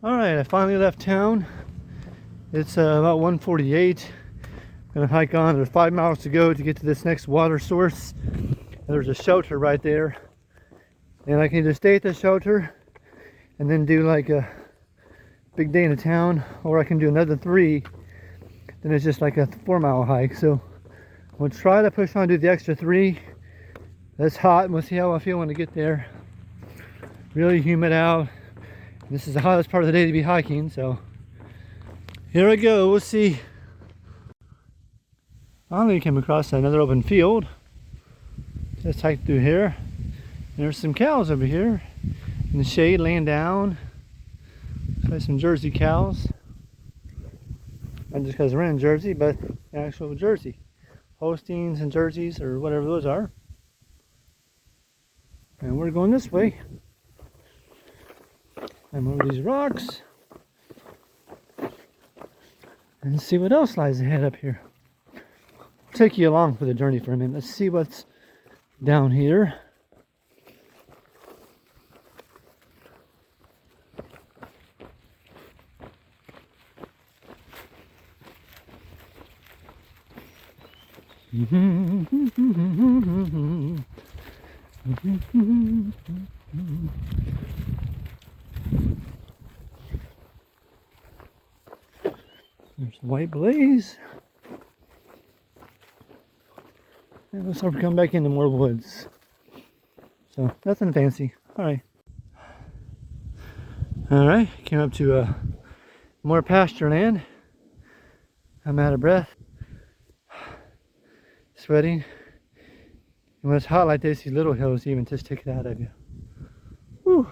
Alright, I finally left town. It's about 1:48. I'm gonna hike on. There's 5 miles to go to get to this next water source. There's a shelter right there. And I can either stay at the shelter and then do like a big day in the town, or I can do another 3. Then it's just like a 4-mile hike. So I'm gonna try to push on, do the extra 3. That's hot, and we'll see how I feel when I get there. Really humid out. This is the hottest part of the day to be hiking, so here I go. We'll see. Finally came across another open field. Just hiked through here. There's some cows over here in the shade, laying down. There's some Jersey cows. Not just because we're in Jersey, but actual Jersey. Holsteins and Jerseys, or whatever those are. And we're going this way. I'm over these rocks and see what else lies ahead up here. I'll take you along for the journey for a minute. Let's see what's down here. There's the white blaze. And looks like we're coming back into more woods. So nothing fancy. Alright. Alright, came up to more pasture land. I'm out of breath. Sweating. And when it's hot like this, these little hills even just take it out of you. Whew.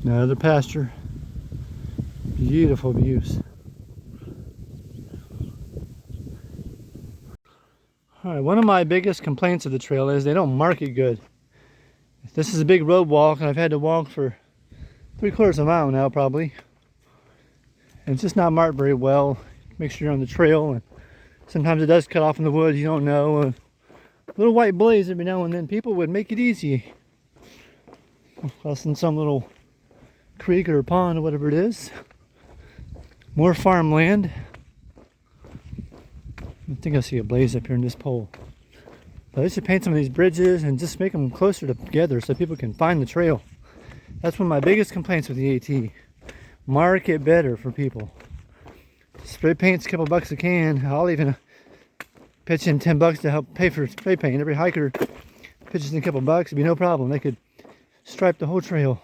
Another pasture. Beautiful views. Alright, one of my biggest complaints of the trail is they don't mark it good. This is a big road walk, and I've had to walk for 3/4 of a mile now probably. And it's just not marked very well. Make sure you're on the trail, and sometimes it does cut off in the woods, you don't know. A little white blaze every now and then. People would make it easy. Crossing some little creek or pond or whatever it is. More farmland. I think I see a blaze up here in this pole. But they should paint some of these bridges and just make them closer together so people can find the trail. That's one of my biggest complaints with the AT. Mark it better for people. Spray paint's a couple bucks a can. I'll even pitch in $10 to help pay for spray paint. Every hiker pitches in a couple bucks, it'd be no problem. They could stripe the whole trail.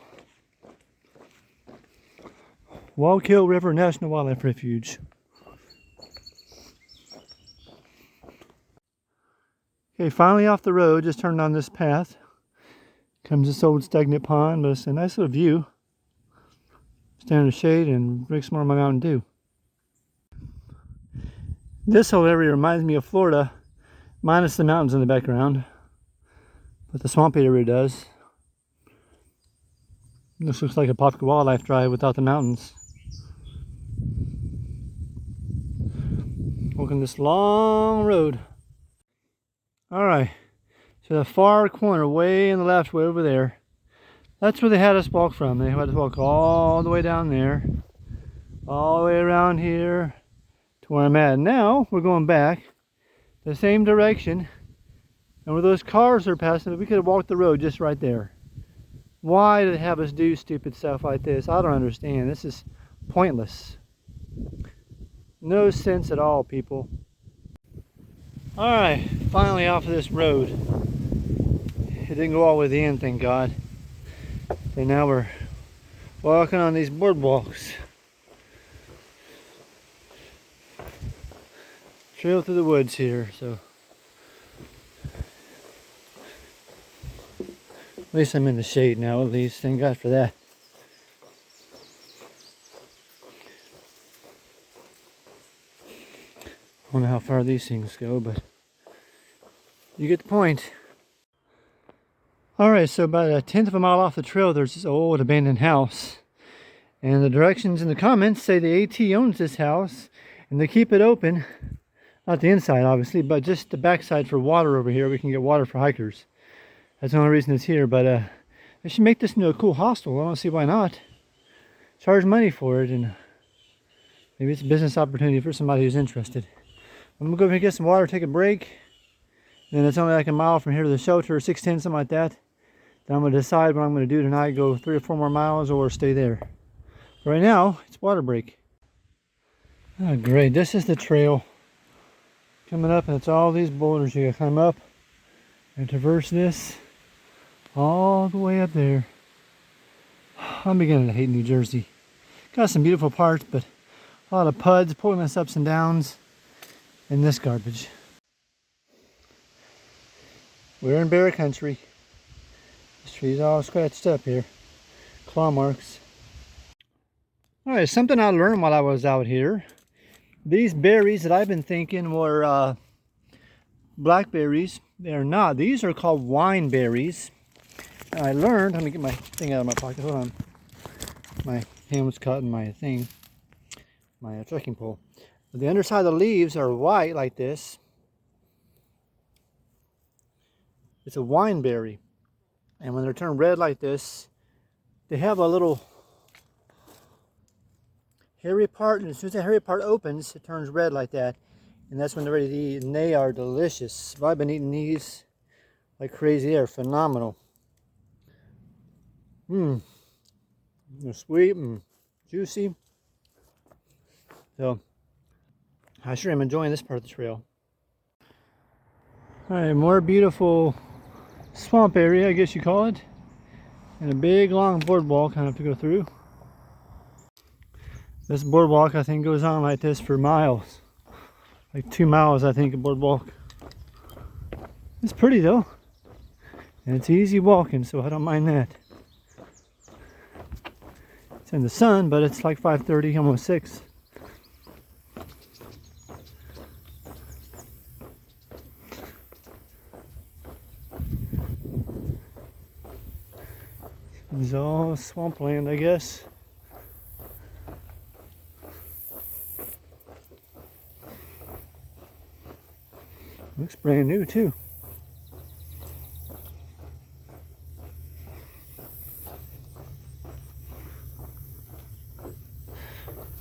Wallkill River National Wildlife Refuge. Okay, finally off the road, just turned on this path. Comes this old stagnant pond, but it's a nice little view. Stand in the shade and drink some more of my Mountain Dew. This whole area reminds me of Florida, minus the mountains in the background. But the swampy area does. This looks like a Popka Wildlife Drive without the mountains. Walking this long road. Alright, so the far corner, way in the left, way over there. That's where they had us walk from. They had us walk all the way down there. All the way around here to where I'm at. Now, we're going back the same direction. And where those cars are passing, we could have walked the road just right there. Why do they have us do stupid stuff like this? I don't understand. This is pointless. No sense at all, people. Alright, finally off of this road. It didn't go all the way to the end, thank God. And now we're walking on these boardwalks. Trail through the woods here, so. At least I'm in the shade now, at least. Thank God for that. I don't know how far these things go, but you get the point. Alright, so about 1/10 of a mile off the trail, there's this old abandoned house. And the directions in the comments say the AT owns this house, and they keep it open. Not the inside, obviously, but just the backside for water over here. We can get water for hikers. That's the only reason it's here, but I They should make this into a cool hostel. I don't see why not. Charge money for it, and maybe it's a business opportunity for somebody who's interested. I'm gonna go over and get some water, take a break. And it's only like a mile from here to the shelter, 610, something like that. Then I'm gonna decide what I'm gonna do tonight, go 3 or 4 more miles or stay there. But right now, it's water break. Oh, great, this is the trail coming up, and it's all these boulders you gotta climb up and traverse this all the way up there. I'm beginning to hate New Jersey. Got some beautiful parts, but a lot of puds, pointless ups and downs, and this garbage. We're in bear country. This tree's all scratched up here. Claw marks. Alright, something I learned while I was out here. These berries that I've been thinking were blackberries, they're not. These are called wine berries. And I learned, let me get my thing out of my pocket, hold on. My hand was caught in my thing, my trekking pole. The underside of the leaves are white like this. It's a wine berry. And when they're turned red like this, they have a little hairy part, and as soon as the hairy part opens, it turns red like that. And that's when they're ready to eat, and they are delicious. I've been eating these like crazy. They're phenomenal. They're sweet and juicy. So, I sure am enjoying this part of the trail. Alright, more beautiful swamp area, I guess you call it. And a big long boardwalk kind of to go through. This boardwalk, I think, goes on like this for miles. Like 2 miles, I think, a boardwalk. It's pretty though. And it's easy walking, so I don't mind that. It's in the sun, but it's like 5:30, almost 6. It's all swampland, I guess. Looks brand new too.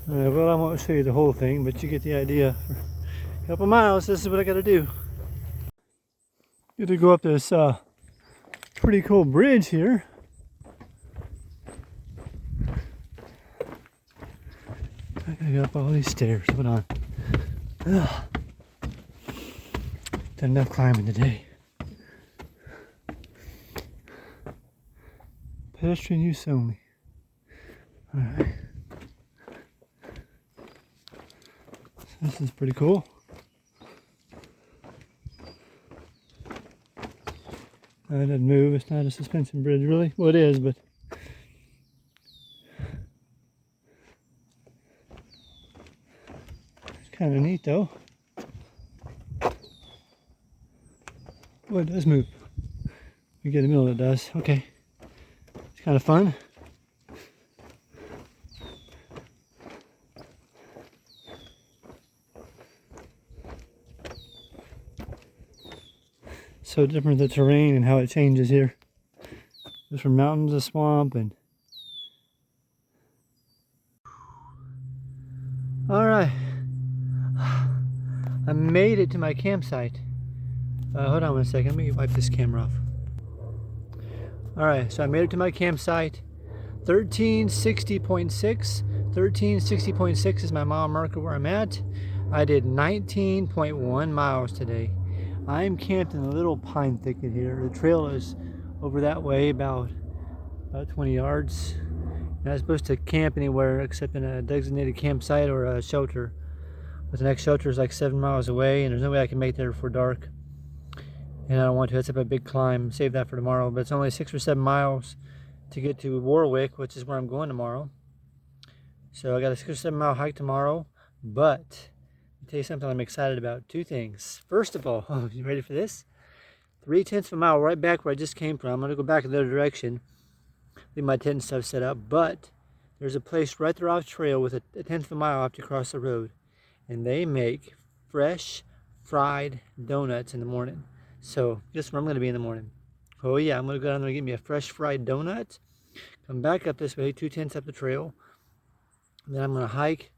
Well, I won't show you the whole thing, but you get the idea. For a couple miles, this is what I gotta do. Get to go up this pretty cool bridge here. I gotta go up all these stairs. Hold on. Ugh. Done enough climbing today. Pedestrian use only. Alright. This is pretty cool. It doesn't move. It's not a suspension bridge, really. Well, it is, but it's kind of neat, though. Well, it does move. We get in the middle, it does. Okay. It's kind of fun. So different, the terrain and how it changes here. Goes from mountains to swamp and. Alright. I made it to my campsite. Hold on one second, let me wipe this camera off. Alright, so I made it to my campsite. 1360.6. 1360.6 is my mile marker where I'm at. I did 19.1 miles today. I'm camped in a little pine thicket here. The trail is over that way, about 20 yards. You're not supposed to camp anywhere except in a designated campsite or a shelter. But the next shelter is like 7 miles away, and there's no way I can make it there before dark. And I don't want to. That's up a big climb. Save that for tomorrow. But it's only 6 or 7 miles to get to Warwick, which is where I'm going tomorrow. So I got a 6 or 7 mile hike tomorrow. But I'll tell you something I'm excited about. 2 things. First of all, you ready for this? 3/10 of a mile right back where I just came from. I'm going to go back in the other direction. Leave my tent and stuff set up. But there's a place right there off the trail with a 1/10 of a mile after you cross the road. And they make fresh fried donuts in the morning. So guess where I'm going to be in the morning. Oh yeah, I'm gonna go down there and get me a fresh fried donut. Come back up this way, 2/10 up the trail. And then I'm gonna hike.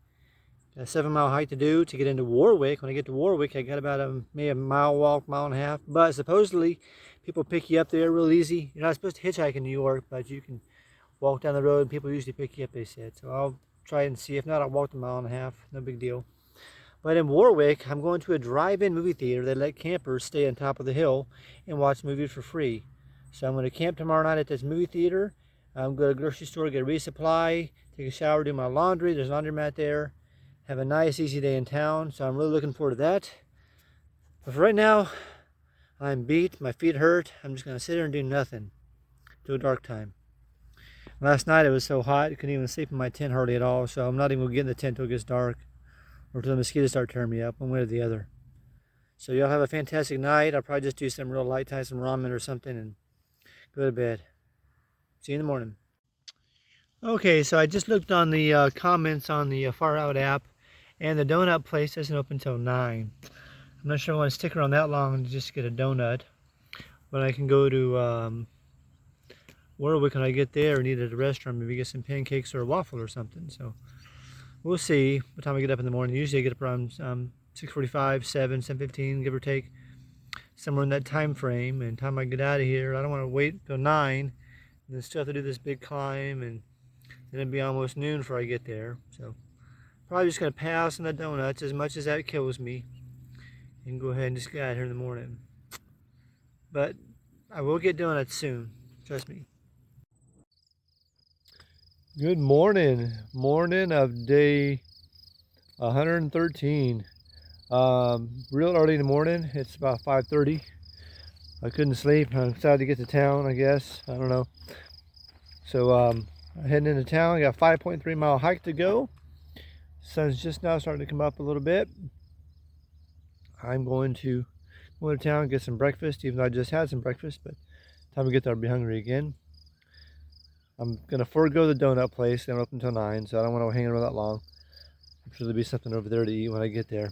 Got a 7-mile hike to do to get into Warwick. When I get to Warwick, I got about maybe a mile walk, mile and a half. But supposedly, people pick you up there real easy. You're not supposed to hitchhike in New York, but you can walk down the road and people usually pick you up, they said. So I'll try and see. If not, I'll walk the mile and a half. No big deal. But in Warwick, I'm going to a drive-in movie theater. They let campers stay on top of the hill and watch movies for free. So I'm going to camp tomorrow night at this movie theater. I'm going to the grocery store, get a resupply, take a shower, do my laundry. There's a laundromat there. Have a nice, easy day in town. So I'm really looking forward to that. But for right now, I'm beat. My feet hurt. I'm just going to sit here and do nothing till dark time. Last night it was so hot, I couldn't even sleep in my tent hardly at all. So I'm not even going to get in the tent till it gets dark, or till the mosquitoes start tearing me up, one way or the other. So y'all have a fantastic night. I'll probably just do some real light time, some ramen or something, and go to bed. See you in the morning. Okay, so I just looked on the comments on the Far Out app, and the donut place doesn't open until 9. I'm not sure I want to stick around that long to just get a donut, but I can go to Warwick when I get there and eat at a restaurant, maybe get some pancakes or a waffle or something. So we'll see what time I get up in the morning. Usually I get up around 6:45, 7, 7:15, give or take, somewhere in that time frame. And time I get out of here, I don't want to wait till 9 and then still have to do this big climb, and then it'll be almost noon before I get there. So probably just going to pass on the donuts as much as that kills me and go ahead and just get out of here in the morning. But I will get donuts soon, trust me. Good morning. Morning of day 113. Real early in the morning. It's about 5:30. I couldn't sleep. I'm excited to get to town, I guess. I don't know. So I'm heading into town. I got a 5.3 mile hike to go. Sun's just now starting to come up a little bit. I'm going to go to town and get some breakfast, even though I just had some breakfast, but time to get there I'll be hungry again. I'm going to forego the donut place. They don't open until 9, so I don't want to hang around that long. I'm sure there'll be something over there to eat when I get there.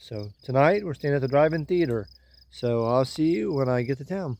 So tonight we're staying at the drive-in theater. So I'll see you when I get to town.